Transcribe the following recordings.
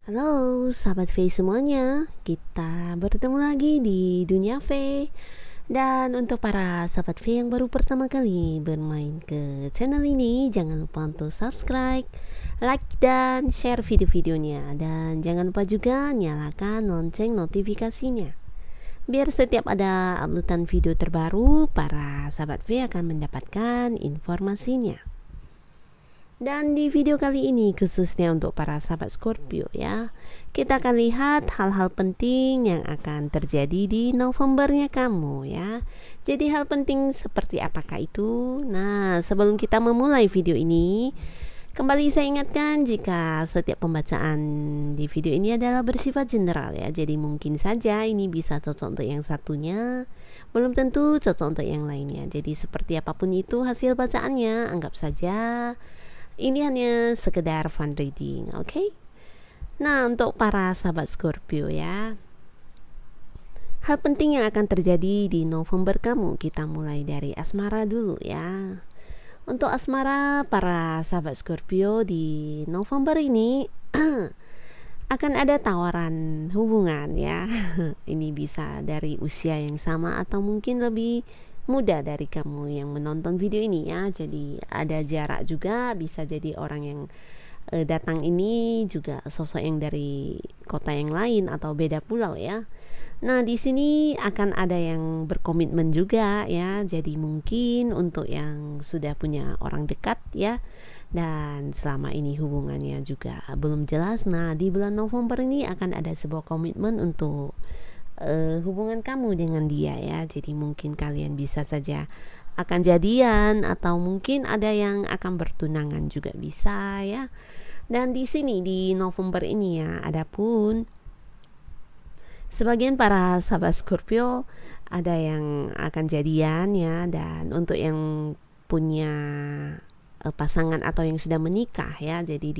Halo sahabat V semuanya, kita bertemu lagi di Dunia V. Dan untuk para sahabat V yang baru pertama kali bermain ke channel ini, jangan lupa untuk subscribe, like, dan share video-videonya. Dan jangan lupa juga nyalakan lonceng notifikasinya, biar setiap ada uploadan video terbaru, para sahabat V akan mendapatkan informasinya. Dan di video kali ini khususnya untuk para sahabat Scorpio ya, kita akan lihat hal-hal penting yang akan terjadi di Novembernya kamu ya. Jadi hal penting seperti apakah itu? Nah, sebelum kita memulai video ini, kembali saya ingatkan jika setiap pembacaan di video ini adalah bersifat general ya. Jadi mungkin saja ini bisa cocok untuk yang satunya, belum tentu cocok untuk yang lainnya. Jadi seperti apapun itu hasil bacaannya, anggap saja ini hanya sekedar fun reading, oke? Nah, untuk para sahabat Scorpio ya, hal penting yang akan terjadi di November kamu, kita mulai dari asmara dulu ya. Untuk asmara para sahabat Scorpio di November ini akan ada tawaran hubungan ya. Ini bisa dari usia yang sama atau mungkin lebih muda dari kamu yang menonton video ini ya. Jadi ada jarak juga, bisa jadi orang yang datang ini juga sosok yang dari kota yang lain atau beda pulau ya. Nah, di sini akan ada yang berkomitmen juga ya. Jadi mungkin untuk yang sudah punya orang dekat ya, dan selama ini hubungannya juga belum jelas. Nah, di bulan November ini akan ada sebuah komitmen untuk hubungan kamu dengan dia ya. Jadi mungkin kalian bisa saja akan jadian atau mungkin ada yang akan bertunangan juga bisa ya. Dan di sini di November ini ya, adapun sebagian para sahabat Scorpio ada yang akan jadian ya, dan untuk yang punya pasangan atau yang sudah menikah ya, jadi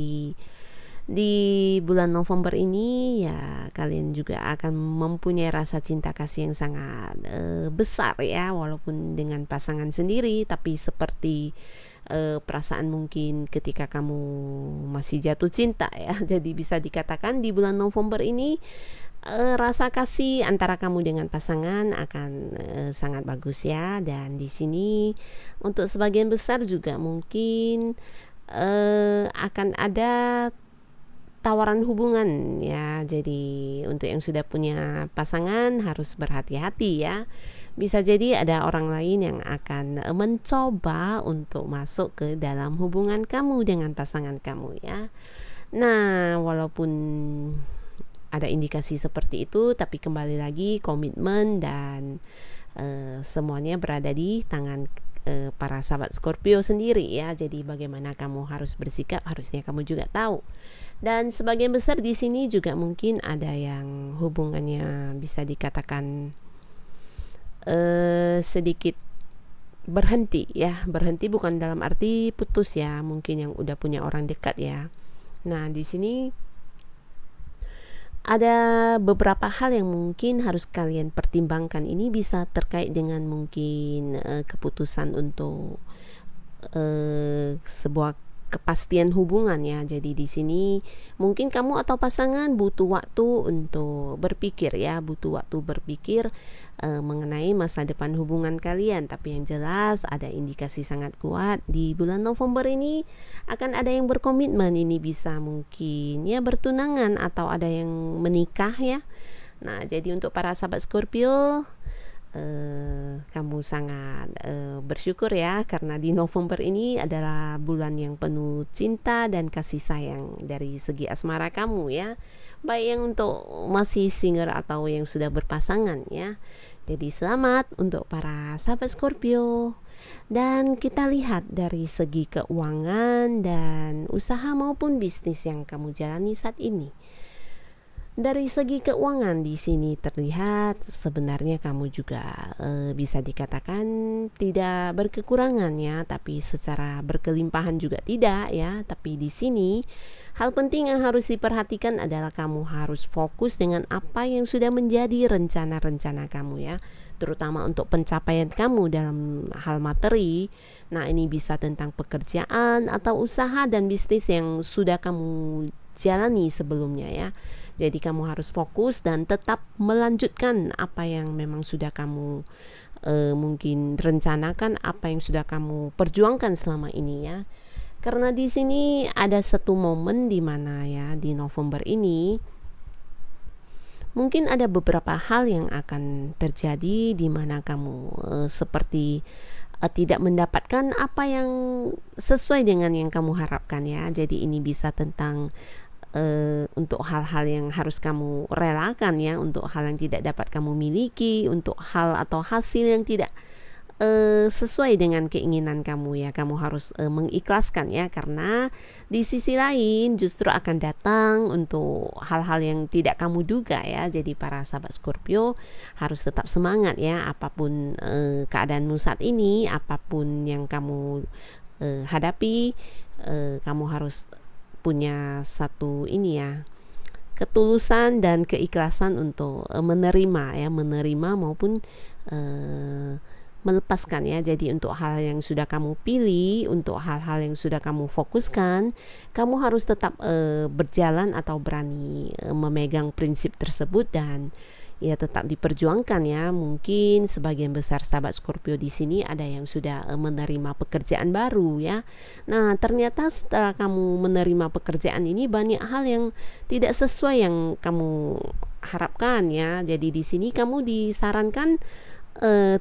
di bulan November ini ya kalian juga akan mempunyai rasa cinta kasih yang sangat besar ya, walaupun dengan pasangan sendiri, tapi seperti perasaan mungkin ketika kamu masih jatuh cinta ya. Jadi bisa dikatakan di bulan November ini rasa kasih antara kamu dengan pasangan akan sangat bagus ya. Dan di sini untuk sebagian besar juga mungkin akan ada tawaran hubungan ya. Jadi untuk yang sudah punya pasangan harus berhati-hati ya. Bisa jadi ada orang lain yang akan mencoba untuk masuk ke dalam hubungan kamu dengan pasangan kamu ya. Nah, walaupun ada indikasi seperti itu, tapi kembali lagi komitmen dan semuanya berada di tangan para sahabat Scorpio sendiri ya. Jadi bagaimana kamu harus bersikap harusnya kamu juga tahu. Dan sebagian besar di sini juga mungkin ada yang hubungannya bisa dikatakan sedikit berhenti ya. Berhenti bukan dalam arti putus ya, mungkin yang udah punya orang dekat ya. Nah, di sini ada beberapa hal yang mungkin harus kalian pertimbangkan. Ini bisa terkait dengan mungkin keputusan untuk sebuah kepastian hubungan ya. Jadi di sini mungkin kamu atau pasangan butuh waktu untuk berpikir ya, butuh waktu berpikir mengenai masa depan hubungan kalian. Tapi yang jelas ada indikasi sangat kuat di bulan November ini akan ada yang berkomitmen. Ini bisa mungkin ya bertunangan atau ada yang menikah ya. Nah, jadi untuk para sahabat Scorpio, kamu sangat bersyukur ya, karena di November ini adalah bulan yang penuh cinta dan kasih sayang dari segi asmara kamu ya, baik yang untuk masih single atau yang sudah berpasangan ya. Jadi selamat untuk para sahabat Scorpio. Dan kita lihat dari segi keuangan dan usaha maupun bisnis yang kamu jalani saat ini. Dari segi keuangan di sini terlihat sebenarnya kamu juga bisa dikatakan tidak berkekurangan ya, tapi secara berkelimpahan juga tidak ya. Tapi di sini hal penting yang harus diperhatikan adalah kamu harus fokus dengan apa yang sudah menjadi rencana-rencana kamu ya, terutama untuk pencapaian kamu dalam hal materi. Nah, ini bisa tentang pekerjaan atau usaha dan bisnis yang sudah kamu jalani sebelumnya ya. Jadi kamu harus fokus dan tetap melanjutkan apa yang memang sudah kamu mungkin rencanakan, apa yang sudah kamu perjuangkan selama ini ya. Karena di sini ada satu momen di mana ya di November ini mungkin ada beberapa hal yang akan terjadi di mana kamu seperti tidak mendapatkan apa yang sesuai dengan yang kamu harapkan ya. Jadi ini bisa tentang untuk hal-hal yang harus kamu relakan ya, untuk hal yang tidak dapat kamu miliki, untuk hal atau hasil yang tidak sesuai dengan keinginan kamu ya. Kamu harus mengikhlaskan ya, karena di sisi lain justru akan datang untuk hal-hal yang tidak kamu duga ya. Jadi para sahabat Scorpio harus tetap semangat ya, apapun keadaanmu saat ini, apapun yang kamu hadapi, kamu harus punya satu ini ya, ketulusan dan keikhlasan untuk menerima maupun melepaskan ya. Jadi untuk hal yang sudah kamu pilih, untuk hal-hal yang sudah kamu fokuskan, kamu harus tetap berjalan atau berani memegang prinsip tersebut dan ya tetap diperjuangkan ya. Mungkin sebagian besar sahabat Scorpio di sini ada yang sudah menerima pekerjaan baru ya. Nah, ternyata setelah kamu menerima pekerjaan ini banyak hal yang tidak sesuai yang kamu harapkan ya. Jadi di sini kamu disarankan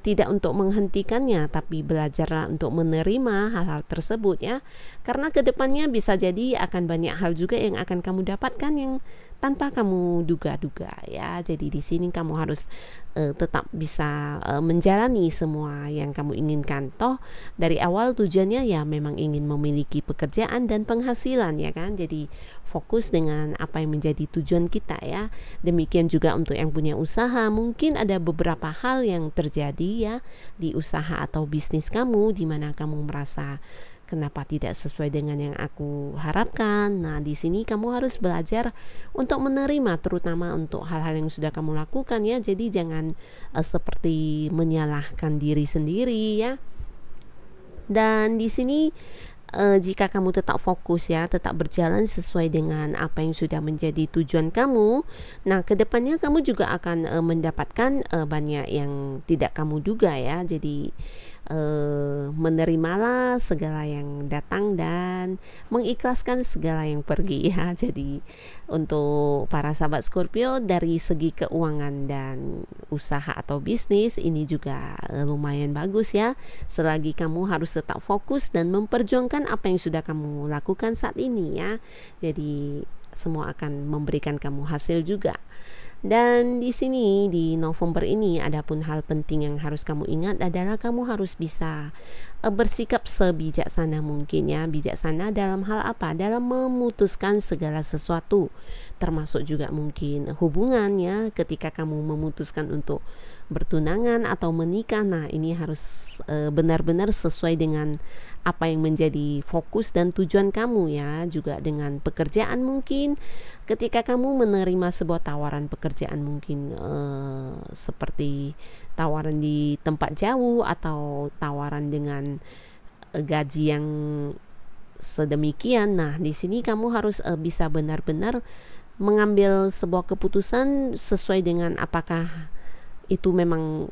tidak untuk menghentikannya, tapi belajarlah untuk menerima hal-hal tersebut ya. Karena kedepannya bisa jadi akan banyak hal juga yang akan kamu dapatkan yang tanpa kamu duga-duga ya. Jadi di sini kamu harus tetap bisa menjalani semua yang kamu inginkan. Toh dari awal tujuannya ya memang ingin memiliki pekerjaan dan penghasilan ya kan. Jadi fokus dengan apa yang menjadi tujuan kita ya. Demikian juga untuk yang punya usaha, mungkin ada beberapa hal yang terjadi ya di usaha atau bisnis kamu di mana kamu merasa kenapa tidak sesuai dengan yang aku harapkan. Nah, di sini kamu harus belajar untuk menerima, terutama untuk hal-hal yang sudah kamu lakukan ya. Jadi jangan seperti menyalahkan diri sendiri ya. Dan di sini jika kamu tetap fokus ya, tetap berjalan sesuai dengan apa yang sudah menjadi tujuan kamu, nah kedepannya kamu juga akan mendapatkan banyak yang tidak kamu duga ya. Jadi menerimalah segala yang datang dan mengikhlaskan segala yang pergi ya. Jadi untuk para sahabat Scorpio dari segi keuangan dan usaha atau bisnis ini juga lumayan bagus ya, selagi kamu harus tetap fokus dan memperjuangkan apa yang sudah kamu lakukan saat ini ya. Jadi semua akan memberikan kamu hasil juga. Dan di sini di November ini adapun hal penting yang harus kamu ingat adalah kamu harus bisa bersikap sebijaksana mungkin ya. Bijaksana dalam hal apa? Dalam memutuskan segala sesuatu, termasuk juga mungkin hubungan ya. Ketika kamu memutuskan untuk bertunangan atau menikah, nah ini harus benar-benar sesuai dengan apa yang menjadi fokus dan tujuan kamu ya. Juga dengan pekerjaan mungkin ketika kamu menerima sebuah tawaran pekerjaan mungkin seperti tawaran di tempat jauh atau tawaran dengan gaji yang sedemikian, nah di sini kamu harus bisa benar-benar mengambil sebuah keputusan sesuai dengan apakah itu memang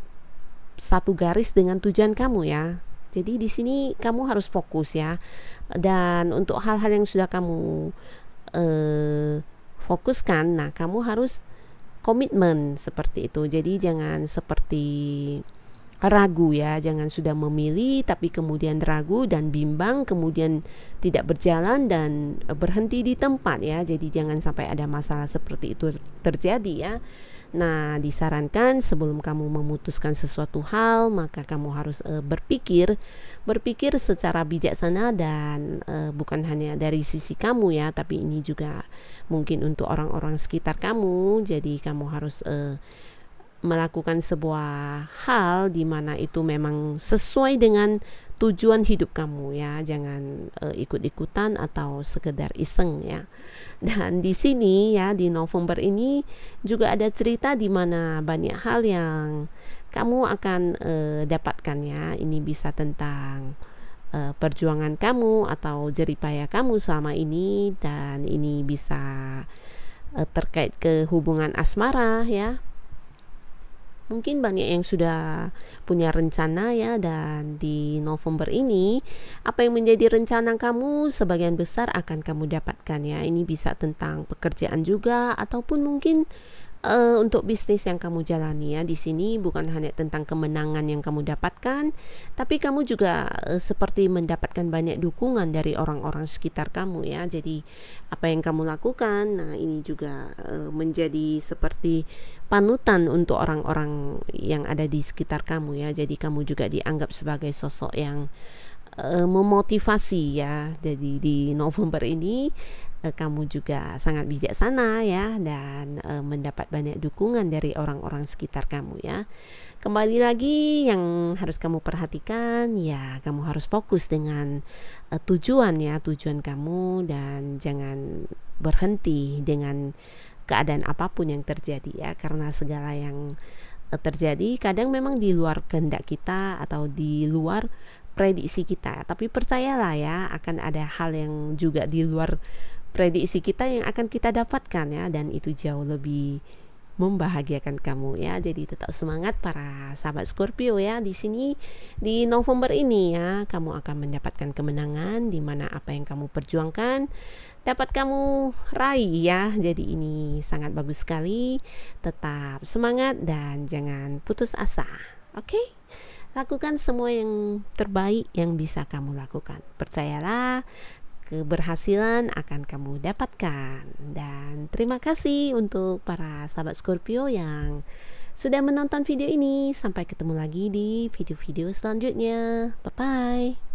satu garis dengan tujuan kamu ya. Jadi di sini kamu harus fokus ya. Dan untuk hal-hal yang sudah kamu fokuskan, nah kamu harus komitmen seperti itu. Jadi jangan seperti ragu ya, jangan sudah memilih tapi kemudian ragu dan bimbang, kemudian tidak berjalan dan berhenti di tempat ya. Jadi jangan sampai ada masalah seperti itu terjadi ya. Nah, disarankan sebelum kamu memutuskan sesuatu hal, maka kamu harus berpikir secara bijaksana dan bukan hanya dari sisi kamu ya, tapi ini juga mungkin untuk orang-orang sekitar kamu. Jadi kamu harus melakukan sebuah hal di mana itu memang sesuai dengan tujuan hidup kamu ya. Jangan ikut-ikutan atau sekedar iseng ya. Dan di sini ya di November ini juga ada cerita di mana banyak hal yang kamu akan dapatkan ya. Ini bisa tentang perjuangan kamu atau jeripaya kamu selama ini, dan ini bisa terkait ke hubungan asmara ya. Mungkin banyak yang sudah punya rencana ya, dan di November ini apa yang menjadi rencana kamu sebagian besar akan kamu dapatkan ya. Ini bisa tentang pekerjaan juga, ataupun mungkin untuk bisnis yang kamu jalani ya. Di sini bukan hanya tentang kemenangan yang kamu dapatkan, tapi kamu juga seperti mendapatkan banyak dukungan dari orang-orang sekitar kamu ya. Jadi apa yang kamu lakukan, nah ini juga menjadi seperti panutan untuk orang-orang yang ada di sekitar kamu ya. Jadi kamu juga dianggap sebagai sosok yang memotivasi ya. Jadi di November ini kamu juga sangat bijaksana ya, dan mendapat banyak dukungan dari orang-orang sekitar kamu ya. Kembali lagi yang harus kamu perhatikan ya, kamu harus fokus dengan tujuan ya, tujuan kamu, dan jangan berhenti dengan keadaan apapun yang terjadi ya, karena segala yang terjadi kadang memang di luar kehendak kita atau di luar prediksi kita. Tapi percayalah ya, akan ada hal yang juga di luar prediksi kita yang akan kita dapatkan ya, dan itu jauh lebih membahagiakan kamu ya. Jadi tetap semangat para sahabat Scorpio ya. Di sini di November ini ya, kamu akan mendapatkan kemenangan di mana apa yang kamu perjuangkan dapat kamu raih ya. Jadi ini sangat bagus sekali. Tetap semangat dan jangan putus asa. Oke? Lakukan semua yang terbaik yang bisa kamu lakukan. Percayalah, keberhasilan akan kamu dapatkan. Dan terima kasih untuk para sahabat Scorpio yang sudah menonton video ini. Sampai ketemu lagi di video-video selanjutnya. Bye-bye.